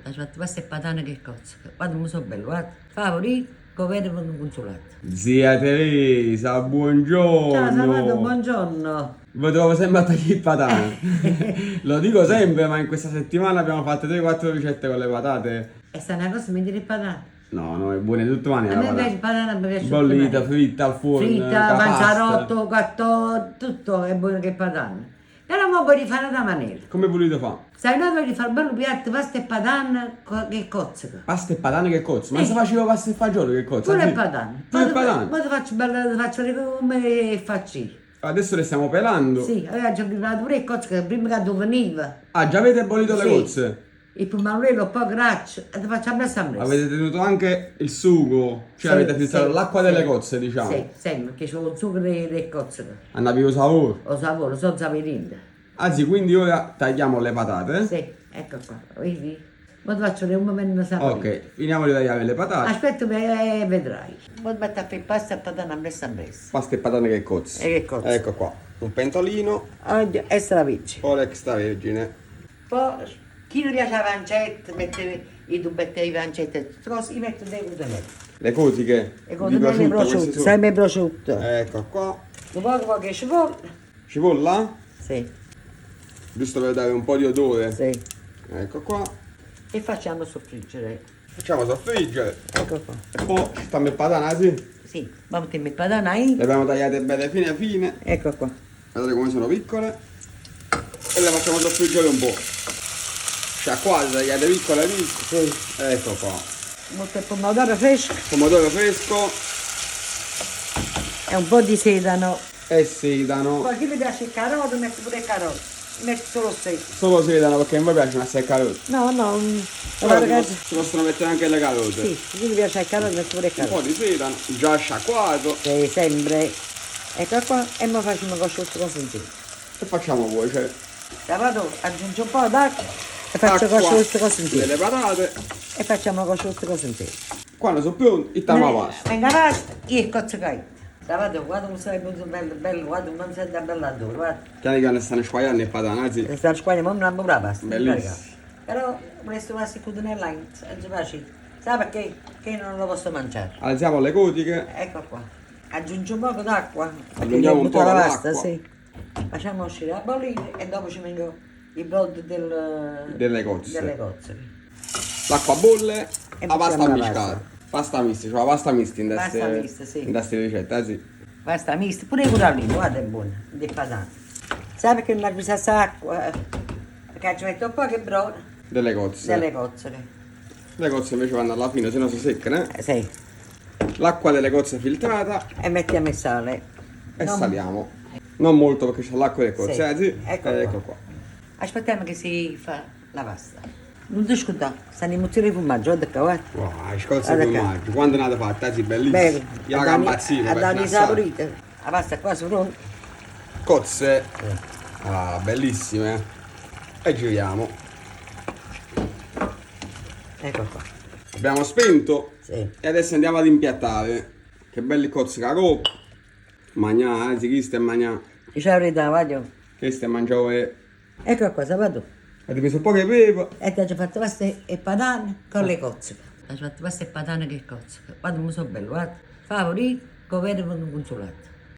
Ho fatto pasta e patane che cozza. Guarda, mi so bello, guarda. Favorito, covere con un consolato. Zia Teresa, Ciao, buongiorno. buongiorno. Vi trovo sempre a tagliare il patane. Lo dico sempre, ma in questa settimana abbiamo fatto 3-4 ricette con le patate. E sta una cosa, mi dire patane. No, è buona di tutte le A maniere me la piace patata. patane, mi piace Bollita, tutto. fritta al forno, Fritta, con la pasta. panzarotto, gattò, tutto è buono che patane. Però mo puoi rifare da maniera. Come volete fare? Sai, noi voglio fare un bello piatto, pasta e patane che cozzica. Pasta e patane che cozzo? Ma Sì. se facevo pasta e fagioli che cozzo? Pure Sì. il patane. Pure il patane. Poi ti faccio bello, ti faccio vedere come faccio io. Adesso le stiamo pelando. Sì, aveva già preparato pure il cozzica, prima che tu veniva. Ah, già avete bollito le Sì. cozze? Il pomarello un po' graccio e ti facciamo sempre. Avete tenuto anche il sugo? Cioè Sì, avete filtrato sì, l'acqua sì. delle cozze, diciamo? Sì, sempre, perché c'ho il succo del cozzica. Hanno più sapore. Lo sapore, so zapirinda. Anzi, quindi ora tagliamo le patate. Sì, ecco qua, vedi? Ma ti faccio vedere un momento sapore. Ok, finiamo di tagliare le patate. Aspetta, vedrai. Poi ti metto a fare pasta e patata a messa. Pasta e patate che cozze. E che cozze. Ecco qua. Un pentolino. Oggi extravergine. O l'extravergine. Poi, chi non piace la pancetta, mette i tubetti di pancetta, queste cose, li metto dentro di me. Le cosiche. E di con me le prosciutto, queste sempre prosciutto. Ecco qua. Un po' che cipolla. Cipolla? Sì, Giusto per dare un po' di odore. sì. Ecco qua. E facciamo soffriggere. Facciamo soffriggere. Ecco qua. E poi ci stanno le patate, sì. Sì, ma mettiamo il patanai. Le abbiamo tagliate belle fine fine. Ecco qua. Guardate come sono piccole. E le facciamo soffriggere un po'. Sciacquate, tagliate piccole lì. Sì. Ecco qua. Molto pomodoro fresco Pomodoro fresco e un po' di sedano. e sedano. Poi chi mi piace il carote, metto pure il carote. Metto solo sedano. Solo sedano perché a me piacciono assai carote. No, no, Però guarda si possono mettere anche le carote. sì, chi mi piace il carote, metto pure il Un po' carote. di sedano, già sciacquato. Sì, sempre. Ecco qua, e mo facciamo cosciutto consentito. E facciamo poi, cioè, La vado, aggiungo un po' d'acqua e faccio acqua cosciutto consentito. delle patate. E facciamo cosciutto consentito. Quando sono pronti, mettiamo la pasta. Venga pasta, io il cozzicai. La vado, guarda come sei molto bello, bello, guarda come sei da bella dura, guarda. Piani piano stanno squagliando le patate, anzi. Sta squaglia, ma non abbiamo la pasta. Bellissimo. Però questo pasta con nella non ci piace. Sai perché? Che non lo posso mangiare. Alziamo le cotiche. Ecco qua. Aggiungo un po' d'acqua. Aggiungiamo un po' la pasta, d'acqua. sì. Facciamo uscire la bollire e dopo ci vengo il brodo Delle cozze. delle cozze. L'acqua bolle, E la pasta mettiamo la miscata. Pasta mista, cioè la pasta mista in Pasta queste mista, sì. in queste ricette, sì. Pasta mista, pure il curalino, guarda è buona, di patate. Sai perché non ha questa acqua? Perché ci metto un po' che brodo Delle cozze. delle cozzole. Le cozze invece vanno alla fine, se no si seccano, eh. Sì. L'acqua delle cozze filtrata E mettiamo il sale. e Non- saliamo. Non molto perché c'è l'acqua delle cozze, Sì. sì. Ecco qua. Aspettiamo che si fa la pasta. Non ti scordare, stanno i mozzarella di formaggio, guarda qua, guarda. Wow, le cozze Guarda di qua. formaggio, quando è nata fatta, sì, bellissima. Bene, Io la gambazzina, a per dargli assare. saporita. La pasta è quasi pronta. Cozze, ah, bellissime. E giriamo. Ecco qua. Abbiamo spento Sì. e adesso andiamo ad impiattare. Che belli cozze cacò. Magnà, anzi, chi sta a mangiare? Dice la verità, voglio. Che sta a mangiare? Ecco qua, sabato. Avete messo un po' di pepe. E ti ho fatto pasta e patane con le cozze. Ho fatto pasta e patane che cozze. Guarda, mi so bello, guarda. Favorito, covere con un consolato.